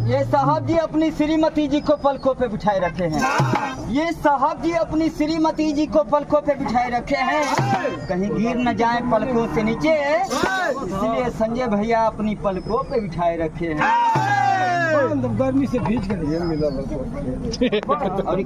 ये साहब जी अपनी श्रीमती जी को पलकों पे बिठाए रखे हैं। ये साहब जी अपनी श्रीमती जी को पलकों पे बिठाए रखे हैं, कहीं गिर न जाए पलकों से नीचे, इसलिए संजय भैया अपनी पलकों पे बिठाए रखे हैं। गर्मी से भीज गए मिला और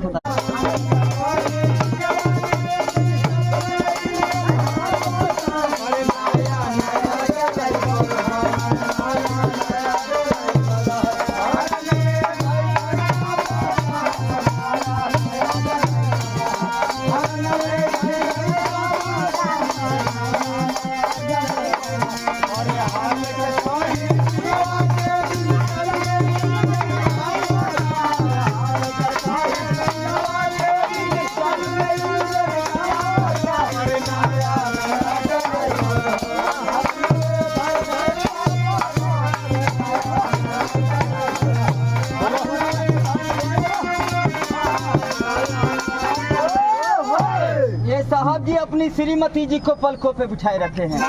साहब जी अपनी श्रीमती जी को पलकों पे बिठाए रखे हैं।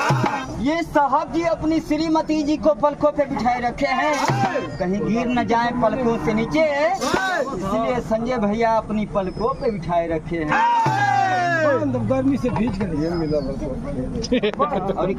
ये साहब जी अपनी श्रीमती जी को पलकों पे बिठाए रखे हैं, कहीं गिर न जाए पलकों से नीचे, इसलिए संजय भैया अपनी पलकों पे बिठाए रखे हैं। गर्मी से भीज गए मिला और